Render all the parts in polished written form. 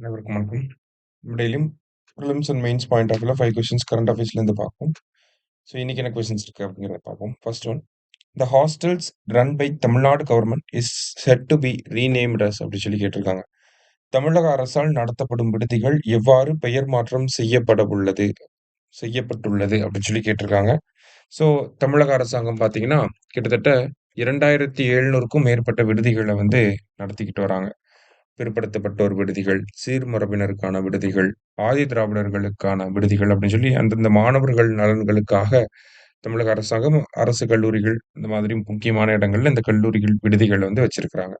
அனைவருக்கும் வணக்கம். டெய்லியும் prelims and mains point of வியூல 5 கொஸ்டின்ஸ் கரண்ட் அஃபேர்ஸ்லேருந்து பார்ப்போம். ஸோ இன்னைக்கு என்ன கொஸ்டின்ஸ் இருக்கு அப்படிங்கிறத பார்ப்போம். First one, the hostels run by Tamil Nadu government is set to be renamed as அப்படின்னு சொல்லி கேட்டிருக்காங்க. தமிழக அரசால் நடத்தப்படும் விடுதிகள் எவ்வாறு பெயர் மாற்றம் செய்யப்பட்டுள்ளது அப்படின்னு சொல்லி கேட்டிருக்காங்க. ஸோ தமிழக அரசாங்கம் பார்த்தீங்கன்னா கிட்டத்தட்ட 2700க்கும் மேற்பட்ட விடுதிகளை வந்து நடத்திக்கிட்டு வராங்க. பிற்படுத்தப்பட்டோர் விடுதிகள், சீர்மரபினருக்கான விடுதிகள், ஆதி திராவிடர்களுக்கான விடுதிகள் அப்படின்னு சொல்லி அந்தந்த மாணவர்கள் நலன்களுக்காக தமிழக அரசாங்கம் அரசு கல்லூரிகள் இந்த மாதிரி முக்கியமான இடங்கள்ல இந்த கல்லூரிகள் விடுதிகள் வந்து வச்சிருக்கிறாங்க.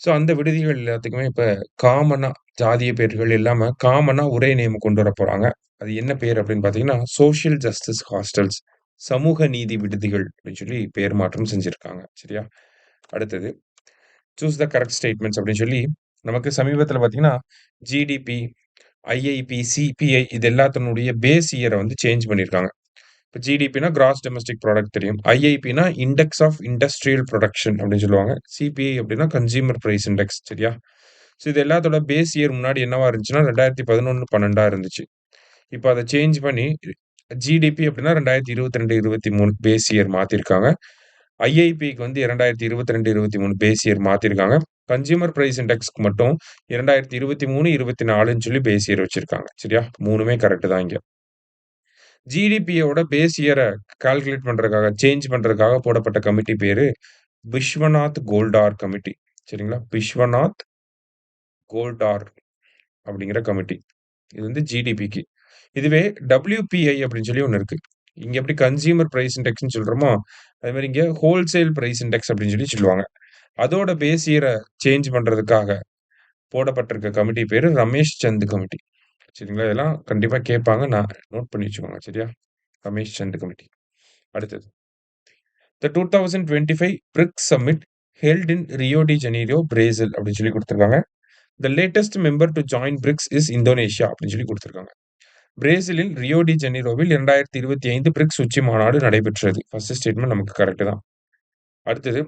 ஸோ அந்த விடுதிகள் எல்லாத்துக்குமே இப்ப காமனா ஜாதிய பேர்கள் இல்லாம காமனா ஒரே நேம் கொண்டு வர போறாங்க. அது என்ன பேர் அப்படின்னு பார்த்தீங்கன்னா, சோஷியல் ஜஸ்டிஸ் ஹாஸ்டல்ஸ், சமூக நீதி விடுதிகள் அப்படின்னு சொல்லி பேர் மாற்றம் செஞ்சிருக்காங்க. சரியா? அடுத்தது, சூஸ் த கரெக்ட் ஸ்டேட்மெண்ட்ஸ் அப்படின்னு சொல்லி நமக்கு சமீபத்தில பார்த்தீங்கன்னா, ஜிடிபி, ஐஐபி, சிபிஐ இது எல்லாத்தினுடைய பேஸ் இயர வந்து சேஞ்ச் பண்ணியிருக்காங்க. இப்ப ஜிடிபினா கிராஸ் டொமஸ்டிக் ப்ராடக்ட் தெரியும். ஐஐபினா இண்டெக்ஸ் ஆஃப் இண்டஸ்ட்ரியல் புரொடக்ஷன் அப்படின்னு சொல்லுவாங்க. சிபிஐ அப்படின்னா கன்சியூமர் பிரைஸ் இண்டெக்ஸ். சரியா? ஸோ இது எல்லாத்தோட பேஸ் இயர் முன்னாடி என்னவா இருந்துச்சுன்னா 2011, 12 இருந்துச்சு. இப்ப அத சேஞ்ச் பண்ணி ஜிடிபி அப்படின்னா 2022, 23 பேஸ் இயர் மாத்திருக்காங்க. ஐஐபிக்கு வந்து 2022, 23 பேஸ் இயர் மாத்திருக்காங்க. கன்சியூமர் பிரைஸ் இண்டெக்ஸ்க்கு மட்டும் 2023, 24ன்னு சொல்லி பேஸ் இயர் வச்சிருக்காங்க. சரியா? 3மே கரெக்ட் தான் இங்க. ஜிடிபியோட பேஸ் இயர கால்குலேட் பண்றதுக்காக, சேஞ்ச் பண்றதுக்காக போடப்பட்ட கமிட்டி பேரு விஸ்வநாத் கோல்டார் கமிட்டி. சரிங்களா? விஸ்வநாத் கோல்டார் அப்படிங்கிற கமிட்டி. இது வந்து ஜிடிபிக்கு. இதுவே WPI அப்படின்னு சொல்லி ஒண்ணு இருக்கு. இங்க எப்படி கன்சியூமர் பிரைஸ் இண்டெக்ஸ்ன்னு சொல்றோமோ, அதே மாரி இங்க ஹோல்சேல் பிரைஸ் இண்டெக்ஸ் அப்படின்னு சொல்லி சொல்லுவாங்க. அதோட பேஸ் இயர சேஞ்ச் பண்றதுக்காக போடப்பட்டிருக்க கமிட்டி பேரு ரமேஷ் சந்த் கமிட்டி. சரிங்களா? இதெல்லாம் கண்டிப்பா கேட்பாங்க. நான் நோட் பண்ணி வச்சுக்கோங்க. சரியா? ரமேஷ் சந்த் கமிட்டி. அடுத்தது, the 2025 BRICS summit held in Rio de Janeiro, Brazil அப்படின்னு சொல்லி குடுத்திருக்காங்க. The latest member to join BRICS is Indonesia அப்படின்னு சொல்லி குடுத்திருக்காங்க. பிரேசிலில் ரியோ டி ஜெனீரோவில் 2025 பிரிக்ஸ் உச்சி மாநாடு நடைபெற்றது. ஃபர்ஸ்ட் ஸ்டேட்மெண்ட் நமக்கு கரெக்ட் தான். அடுத்தது,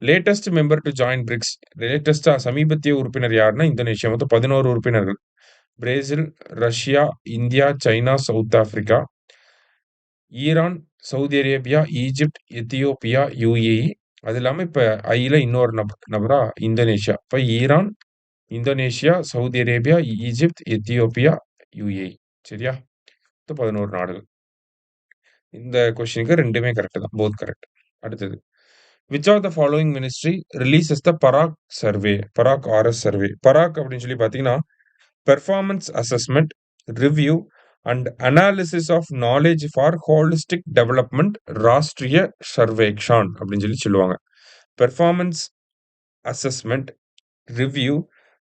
latest member to join BRICS. லேட்டஸ்டா சமீபத்திய உறுப்பினர் யாருன்னா இந்தோனேஷியா. மொத்தம் 11 உறுப்பினர்கள். Brazil, Russia, India, China, South Africa, Iran, Saudi Arabia, Egypt, Ethiopia, UAE. அது இல்லாம இப்ப ஐல இன்னொரு நபரா இந்தோனேஷியா. இப்ப Iran, Indonesia, Saudi Arabia, Egypt, Ethiopia, UAE. சரியா? மொத்தம் 11 நாடுகள். இந்த கொஸ்டினுக்கு 2மே கரெக்ட் தான். Both correct. அடுத்தது, which of the following ministry releases the PARAKH survey, PARAKH RS survey. PARAKH அப்படின்னு சொல்லி பார்த்தீங்கன்னா, performance assessment, review and analysis of knowledge for holistic development Rashtriya Sarvekshan அப்படின்னு சொல்லி சொல்லுவாங்க. Performance assessment, review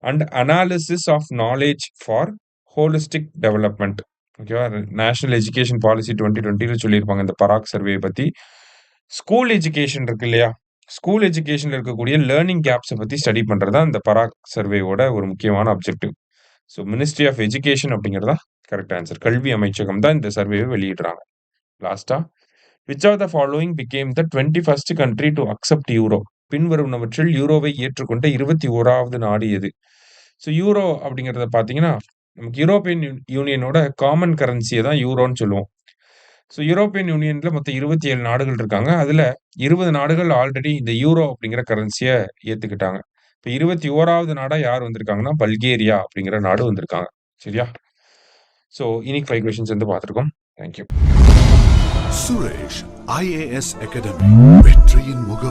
and analysis of knowledge for holistic development. ஓகேவா? National education policy 2020ல சொல்லியிருப்பாங்க இந்த பராக் சர்வே பத்தி. ஸ்கூல் எஜுகேஷன் இருக்கு இல்லையா? ஸ்கூல் எஜுகேஷன்ல இருக்கக்கூடிய லேர்னிங் கேப்ஸ பத்தி ஸ்டடி பண்றது தான் இந்த பராக் சர்வேயோட ஒரு முக்கியமான objective. So ministry of education அப்படிங்கிறது தான் கரெக்ட் ஆன்சர். கல்வி அமைச்சகம் தான் இந்த சர்வேவை வெளியிடுறாங்க. லாஸ்ட்டா, which of the following became the 21st country to accept euro. பின்வருவனவற்றில் யூரோவை ஏற்றுக்கொண்ட 21வது நாடு எது? ஸோ யூரோ அப்படிங்கிறத பார்த்தீங்கன்னா, நமக்கு யூரோப்பியன் யூனியனோட காமன் கரன்சிய தான் யூரோன்னு சொல்லுவோம். ஸோ யூரோப்பியன் யூனியன்ல மொத்தம் 27 நாடுகள் இருக்காங்க. அதுல 20 நாடுகள் ஆல்ரெடி இந்த யூரோ அப்படிங்கிற கரன்சிய ஏத்துக்கிட்டாங்க. இப்ப 21வது நாடா யார் வந்திருக்காங்கன்னா, பல்கேரியா அப்படிங்கிற நாடு வந்திருக்காங்க. சரியா? ஸோ இன்னைக்கு 5 கொஸ்டின்ஸ் வந்து பார்த்துருக்கோம். Thank you. Suresh IAS academy, வெற்றியின் முகம்.